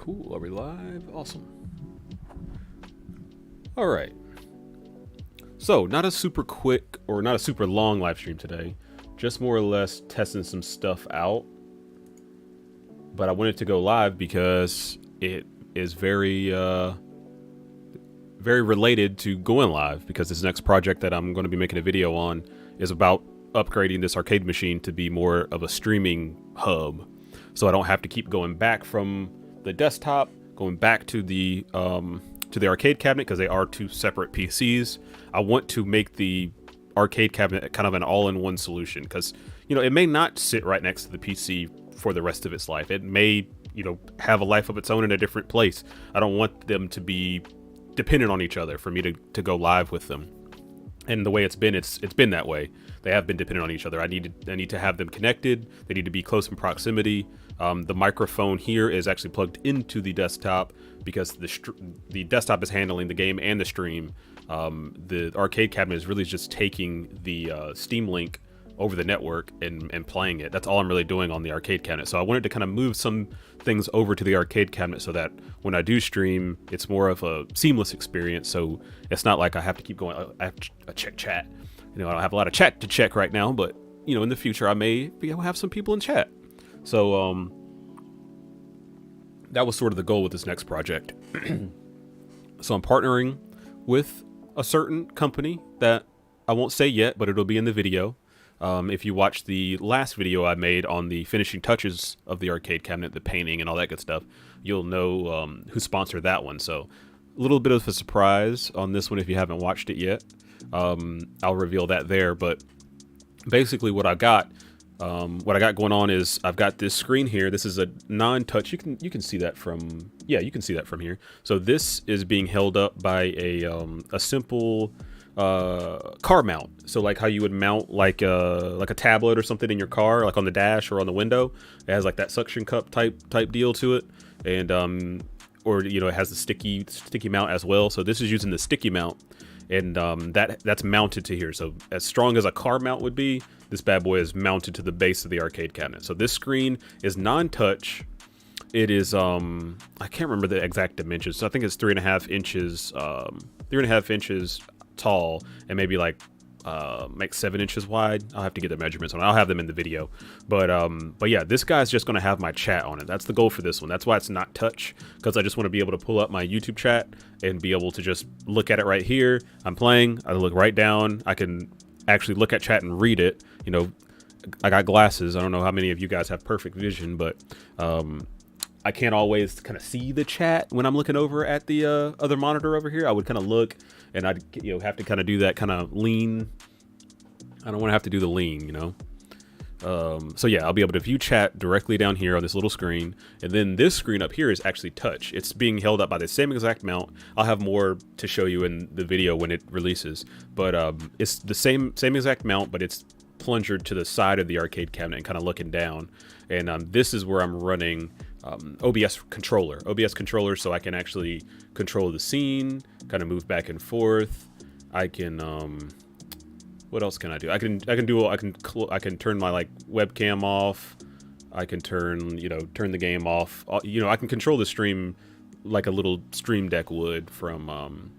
Cool. Are we live? Awesome. All right. So, not a super quick or not a super long live stream today. Just more or less testing some stuff out. But I wanted to go live because it is very related to going live, because this next project that I'm going to be making a video on is about upgrading this arcade machine to be more of a streaming hub. So I don't have to keep going back from the desktop, going back to the arcade cabinet, because they are two separate PCs. I want to make the arcade cabinet kind of an all-in-one solution, because, you know, it may not sit right next to the PC for the rest of its life. It may, you know, have a life of its own in a different place. I don't want them to be dependent on each other for me to go live with them. And the way it's been that way. They have been dependent on each other. I need to have them connected. They need to be close in proximity. The microphone here is actually plugged into the desktop because the desktop is handling the game and the stream. The arcade cabinet is really just taking the Steam link over the network and playing it. That's all I'm really doing on the arcade cabinet. So I wanted to kind of move some things over to the arcade cabinet so that when I do stream, it's more of a seamless experience. So it's not like I have to keep going, I have to check chat. You know, I don't have a lot of chat to check right now, but, you know, in the future I may be able to have some people in chat. So that was sort of the goal with this next project. So I'm partnering with a certain company that I won't say yet, but it'll be in the video. If you watch the last video I made on the finishing touches of the arcade cabinet, the painting and all that good stuff, you'll know who sponsored that one. So a little bit of a surprise on this one if you haven't watched it yet. I'll reveal that there, but basically what I got going on is I've got this screen here. This is a non-touch. You can see that from, yeah, you can see that from here. So this is being held up by a simple car mount. So like how you would mount like a tablet or something in your car, like on the dash or on the window. It has like that suction cup type deal to it, and or, you know, it has the sticky mount as well. So this is using the sticky mount, and that's mounted to here. So as strong as a car mount would be, this bad boy is mounted to the base of the arcade cabinet. So this screen is non-touch. It is I can't remember the exact dimensions. So I think it's 3.5 inches, 3.5 inches tall, and maybe like 7 inches wide. I'll have to get the measurements on it. I'll have them in the video. But yeah, this guy's just gonna have my chat on it. That's the goal for this one. That's why it's not touch, because I just want to be able to pull up my YouTube chat and be able to just look at it right here. I'm playing, I look right down, I can actually look at chat and read it. You know, I got glasses. I don't know how many of you guys have perfect vision, but I can't always kind of see the chat when I'm looking over at the other monitor over here. I would kind of look, and I'd, you know, have to kind of do that kind of lean. I don't want to have to do the lean, you know. So yeah, I'll be able to view chat directly down here on this little screen, and then this screen up here is actually touch. It's being held up by the same exact mount. I'll have more to show you in the video when it releases, but it's the same exact mount, but it's plunged to the side of the arcade cabinet and kind of looking down. And this is where I'm running OBS controller, so I can actually control the scene, kind of move back and forth. I can what else can I do? I can turn my like webcam off. I can turn the game off. You know, I can control the stream like a little stream deck would from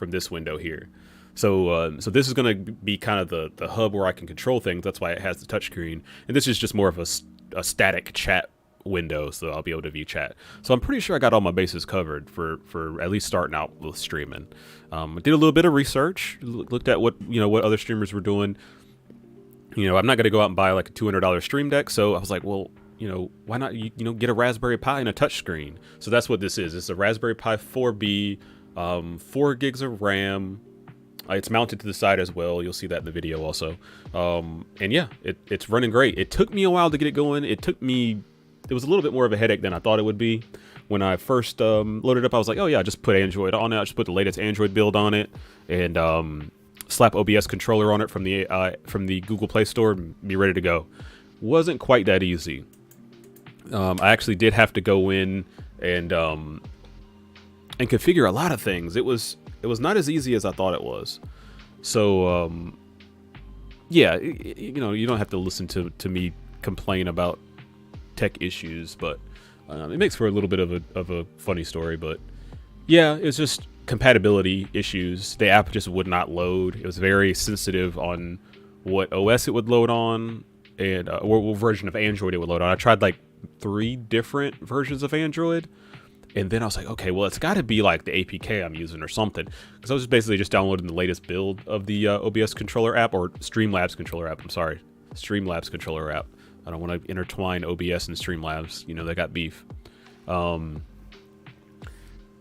this window here. So this is going to be kind of the hub where I can control things. That's why it has the touchscreen. And this is just more of a static chat window, so I'll be able to view chat. So I'm pretty sure I got all my bases covered for at least starting out with streaming. I did a little bit of research, looked at what other streamers were doing. You know, I'm not going to go out and buy like a $200 stream deck, so I was like, well, you know, why not get a Raspberry Pi and a touch screen? So that's what this is. It's a Raspberry Pi 4B, 4 gigs of RAM. It's mounted to the side as well. You'll see that in the video also. And yeah, it's running great. It took me a while to get it going. It was a little bit more of a headache than I thought it would be. When I first loaded it up, I was like, oh yeah, just put Android on it. I just put the latest Android build on it, and slap OBS controller on it from the Google Play Store and be ready to go. Wasn't quite that easy. I actually did have to go in and configure a lot of things. It was not as easy as I thought it was. So yeah, you know, you don't have to listen to me complain about tech issues, but It makes for a little bit of a funny story, but yeah, it's just compatibility issues. The app just would not load. It was very sensitive on what OS it would load on and what version of Android it would load on. I tried like 3 different versions of Android, and then I was like, okay, well, it's got to be like the APK I'm using or something, because I was just basically just downloading the latest build of the OBS controller app, or Streamlabs controller app. I'm sorry, Streamlabs controller app. I don't want to intertwine OBS and Streamlabs. You know, they got beef.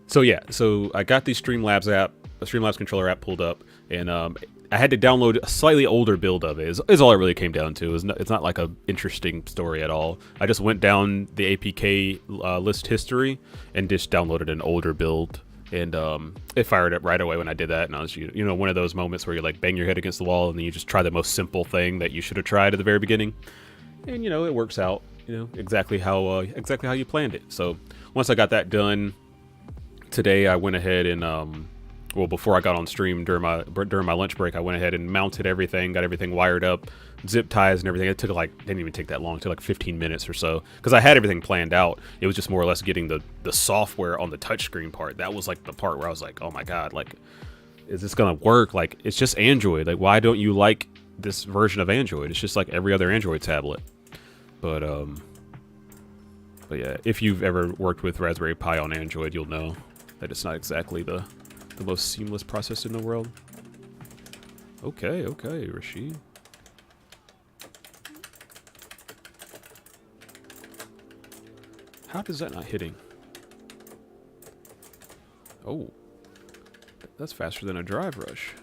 So yeah, so I got the Streamlabs controller app pulled up, and I had to download a slightly older build of it. Is all it really came down to. It's not like a interesting story at all. I just went down the APK list history and just downloaded an older build, and it fired up right away when I did that. And I was, you know, one of those moments where you like bang your head against the wall and then you just try the most simple thing that you should have tried at the very beginning, and you know it works out. You know exactly how you planned it. So once I got that done. Today I went ahead and well, before I got on stream during my lunch break, I went ahead and mounted everything, got everything wired up, zip ties and everything. It took didn't even take that long. It took like 15 minutes or so, because I had everything planned out. It was just more or less getting the software on the touchscreen part. That was like the part where I was like, oh my god, like, is this gonna work? Like, it's just Android. Like, why don't you like this version of Android? It's just like every other Android tablet. But yeah, if you've ever worked with Raspberry Pi on Android, you'll know that it's not exactly the most seamless process in the world. Okay, Rashid. How does that not hitting? Oh, that's faster than a drive rush.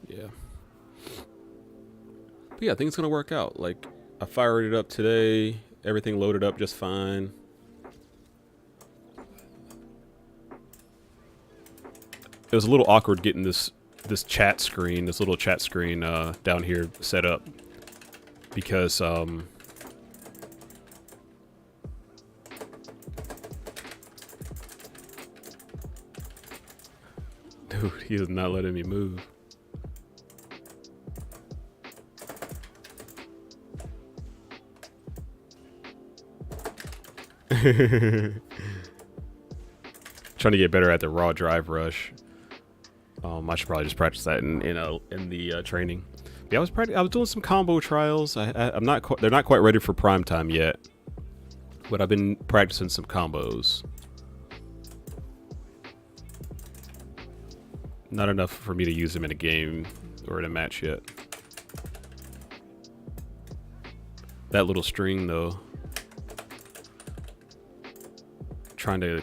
Yeah. But yeah, I think it's gonna work out. Like, I fired it up today. Everything loaded up just fine. It was a little awkward getting this little chat screen down here set up, because dude, he is not letting me move. Trying to get better at the raw drive rush. I should probably just practice that in the training. Yeah, I was doing some combo trials. I'm not they're not quite ready for prime time yet, but I've been practicing some combos. Not enough for me to use them in a game or in a match yet. That little string though. Trying to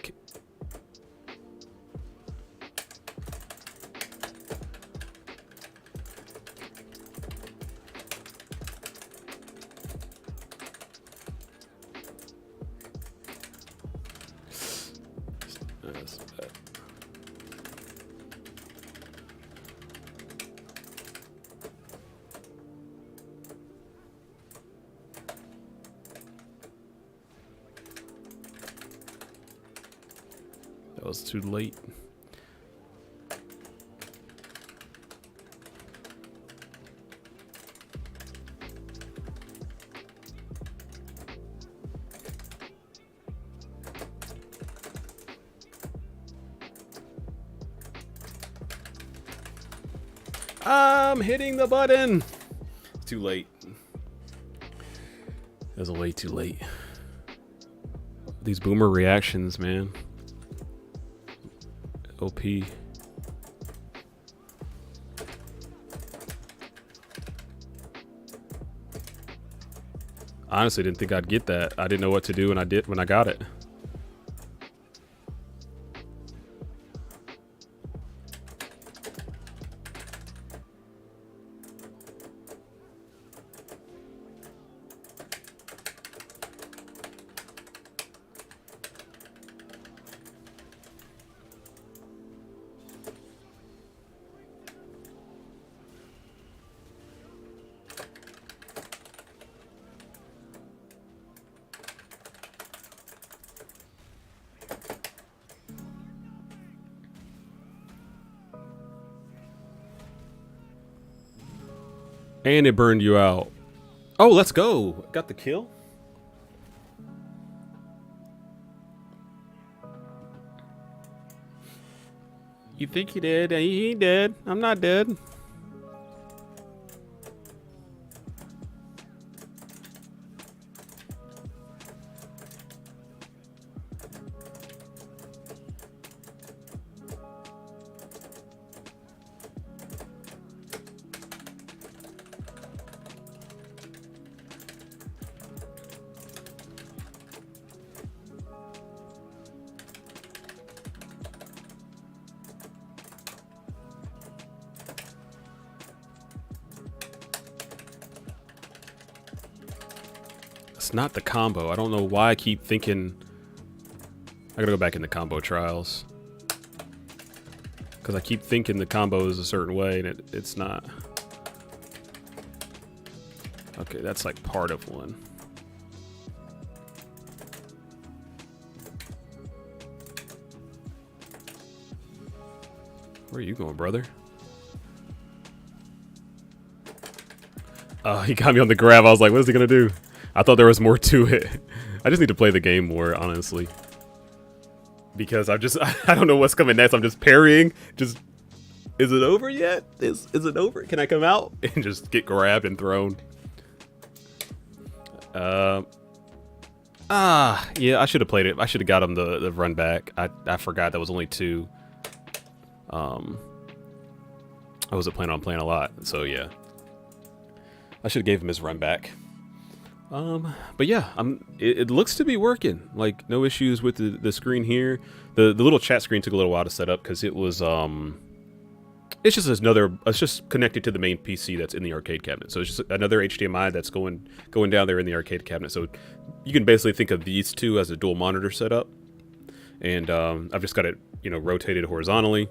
that was too late. I'm hitting the button. It's too late. It was way too late. These boomer reactions, man. OP. Honestly, didn't think I'd get that. I didn't know what to do, and I did when I got it. And it burned you out. Oh, let's go. Got the kill. You think you did? He ain't dead. I'm not dead. It's not the combo. I don't know why I keep thinking. I gotta go back in the combo trials. Because I keep thinking the combo is a certain way and it's not. Okay, that's like part of one. Where are you going, brother? Oh, he got me on the grab. I was like, what is he gonna do? I thought there was more to it. I just need to play the game more, honestly. Because I don't know what's coming next. I'm just parrying. Just, is it over yet? Is it over? Can I come out and just get grabbed and thrown? Yeah, I should have played it. I should have got him the run back. I forgot that was only 2. I wasn't planning on playing a lot, so yeah. I should have gave him his run back. But yeah, it looks to be working. Like, no issues with the screen here. The little chat screen took a little while to set up because it was it's just connected to the main PC that's in the arcade cabinet. So it's just another HDMI that's going down there in the arcade cabinet. So you can basically think of these two as a dual monitor setup. And I've just got it, rotated horizontally.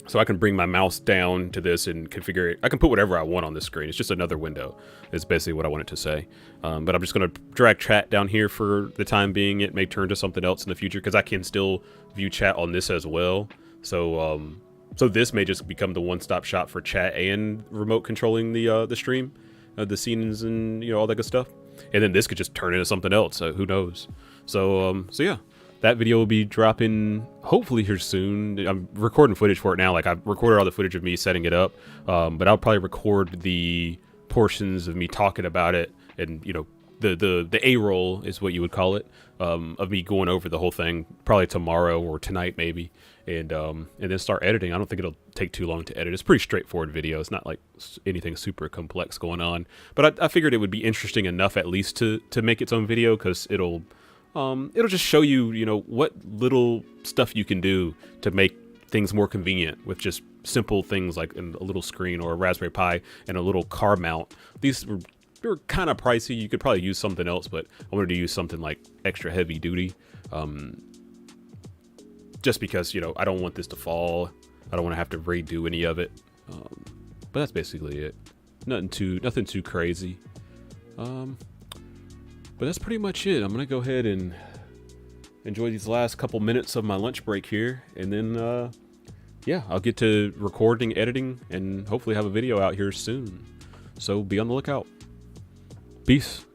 So I can bring my mouse down to this and configure it. I can put whatever I want on this screen. It's just another window. It's basically what I want it to say. But I'm just going to drag chat down here for the time being. It may turn to something else in the future because I can still view chat on this as well. So so this may just become the one-stop shop for chat and remote controlling the stream, the scenes and all that good stuff. And then this could just turn into something else. So who knows? So yeah. That video will be dropping hopefully here soon. I'm recording footage for it now. Like, I've recorded all the footage of me setting it up, but I'll probably record the portions of me talking about it, and the A-roll is what you would call it, of me going over the whole thing probably tomorrow or tonight maybe, and then start editing. I don't think it'll take too long to edit. It's a pretty straightforward video. It's not like anything super complex going on, but I figured it would be interesting enough at least to make its own video, because it'll just show you, what little stuff you can do to make things more convenient with just simple things like a little screen or a Raspberry Pi and a little car mount. They're kind of pricey. You could probably use something else, but I wanted to use something like extra heavy duty. Just because, I don't want this to fall. I don't want to have to redo any of it. But that's basically it. Nothing too crazy. But that's pretty much it. I'm going to go ahead and enjoy these last couple minutes of my lunch break here. And then, yeah, I'll get to recording, editing, and hopefully have a video out here soon. So be on the lookout. Peace.